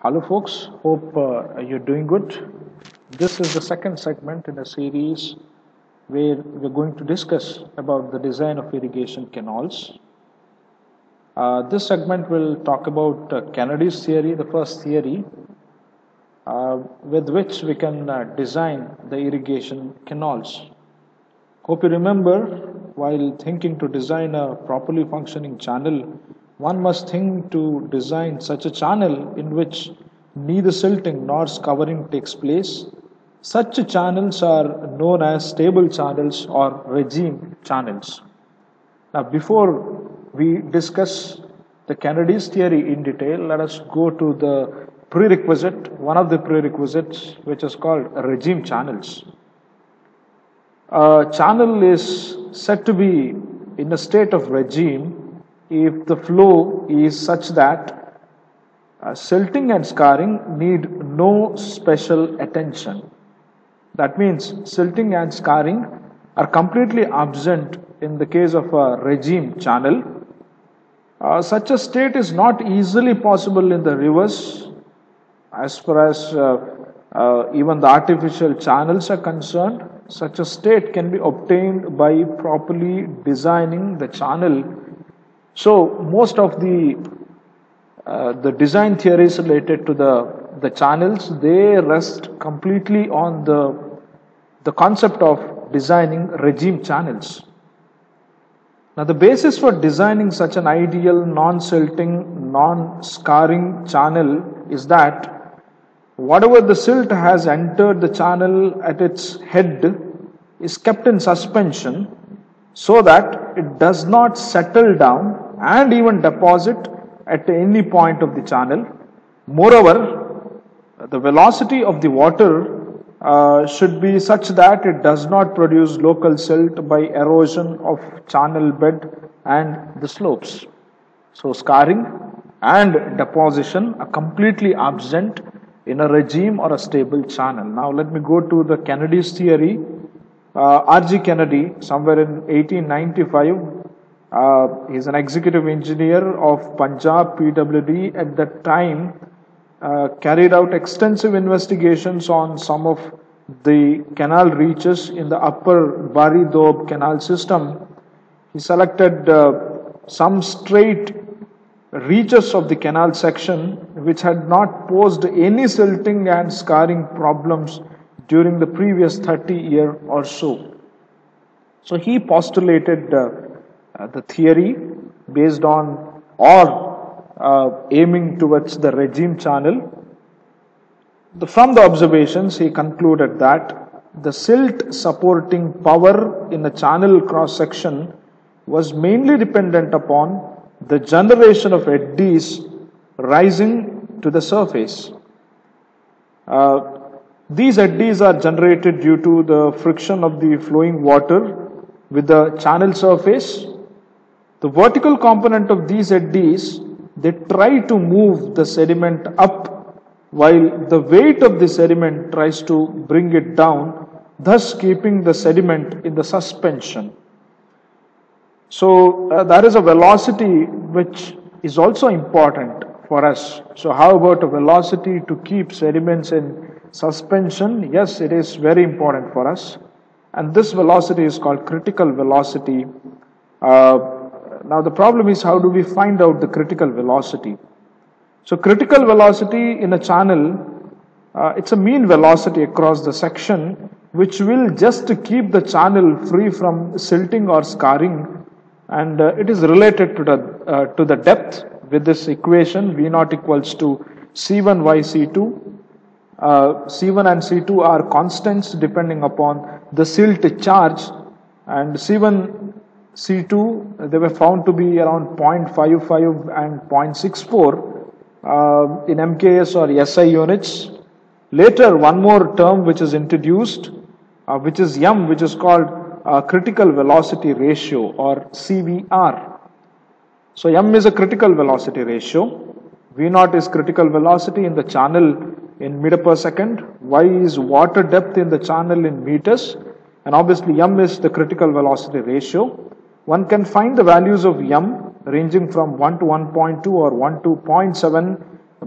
Hello, folks. Hope you're doing good. This is the second segment in a series where we're going to discuss about the design of irrigation canals. This segment will talk about Kennedy's theory, the first theory, with which we can design the irrigation canals. Hope you remember, while thinking to design a properly functioning channel, one must think to design such a channel in which neither silting nor scouring takes place. Such channels are known as stable channels or regime channels. Now, before we discuss the Kennedy's theory in detail, let us go to the prerequisite, one of the prerequisites, which is called regime channels. A channel is said to be in a state of regime if the flow is such that silting and scarring need no special attention. That means silting and scarring are completely absent in the case of a regime channel. Such a state is not easily possible in the rivers as far as even the artificial channels are concerned. Such a state can be obtained by properly designing the channel. So most of the design theories related to the channels, they rest completely on the concept of designing regime channels. Now the basis for designing such an ideal non-silting, non-scarring channel is that whatever the silt has entered the channel at its head is kept in suspension so that it does not settle down and even deposit at any point of the channel. Moreover, the velocity of the water should be such that it does not produce local silt by erosion of channel bed and the slopes. So scarring and deposition are completely absent in a regime or a stable channel. Now let me go to the Kennedy's theory. R.G. Kennedy, somewhere in 1895, he is an executive engineer of Punjab PWD at that time, carried out extensive investigations on some of the canal reaches in the upper Bari Doab canal system. He selected some straight reaches of the canal section which had not posed any silting and scarring problems during the previous 30 years or so. So he postulated the theory based on or aiming towards the regime channel. From the observations, he concluded that the silt supporting power in the channel cross section was mainly dependent upon the generation of eddies rising to the surface. These eddies are generated due to the friction of the flowing water with the channel surface. The vertical component of these eddies, they try to move the sediment up, while the weight of the sediment tries to bring it down, thus keeping the sediment in the suspension. So there is a velocity which is also important for us. So how about a velocity to keep sediments in suspension? Yes, it is very important for us. And this velocity is called critical velocity. Now the problem is, how do we find out the critical velocity? So critical velocity in a channel, it's a mean velocity across the section which will just keep the channel free from silting or scarring, and it is related to the depth with this equation V0 equals to C1 y C2. C1 and C2 are constants depending upon the silt charge, and C1, C2, they were found to be around 0.55 and 0.64 in MKS or SI units. Later, one more term which is introduced, which is M, which is called critical velocity ratio or CVR. So M is a critical velocity ratio. V0 is critical velocity in the channel in meter per second. Y is water depth in the channel in meters. And obviously M is the critical velocity ratio. One can find the values of M ranging from 1 to 1.2 or 1 to 0.7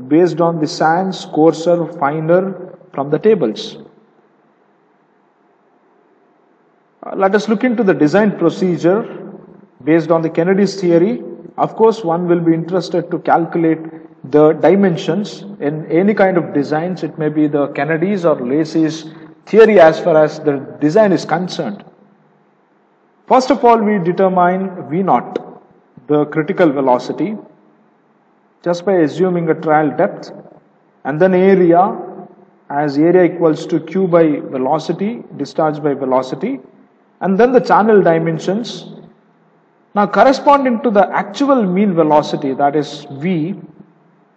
based on the science coarser, finer from the tables. Let us look into the design procedure based on the Kennedy's theory. Of course, one will be interested to calculate the dimensions in any kind of designs. It may be the Kennedy's or Lacey's theory as far as the design is concerned. First of all, we determine V naught, the critical velocity, just by assuming a trial depth, and then area as area equals to Q by velocity, discharge by velocity, and then the channel dimensions. Now corresponding to the actual mean velocity, that is V,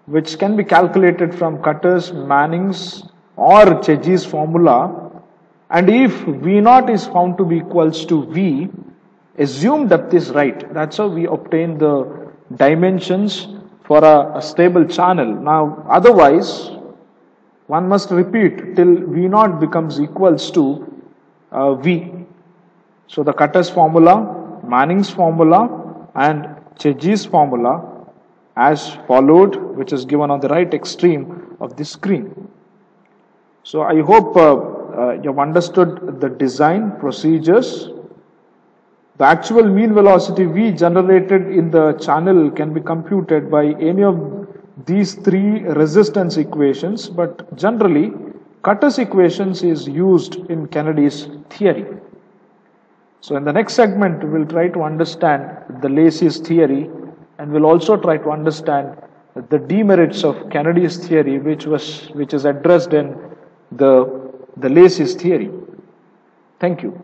which can be calculated from Cutter's, Manning's or Chezy's formula, and if V naught is found to be equals to V, assumed depth is right. That's how we obtain the dimensions for a stable channel. Now otherwise, one must repeat till V naught becomes equals to V. So the Cutter's formula, Manning's formula and Chezy's formula as followed, which is given on the right extreme of the screen. So I hope you have understood the design procedures. The actual mean velocity V generated in the channel can be computed by any of these three resistance equations, but generally Cutter's equations is used in Kennedy's theory. So in the next segment, we will try to understand the Lacey's theory, and we'll also try to understand the demerits of Kennedy's theory, which is addressed in the Lacey's theory. Thank you.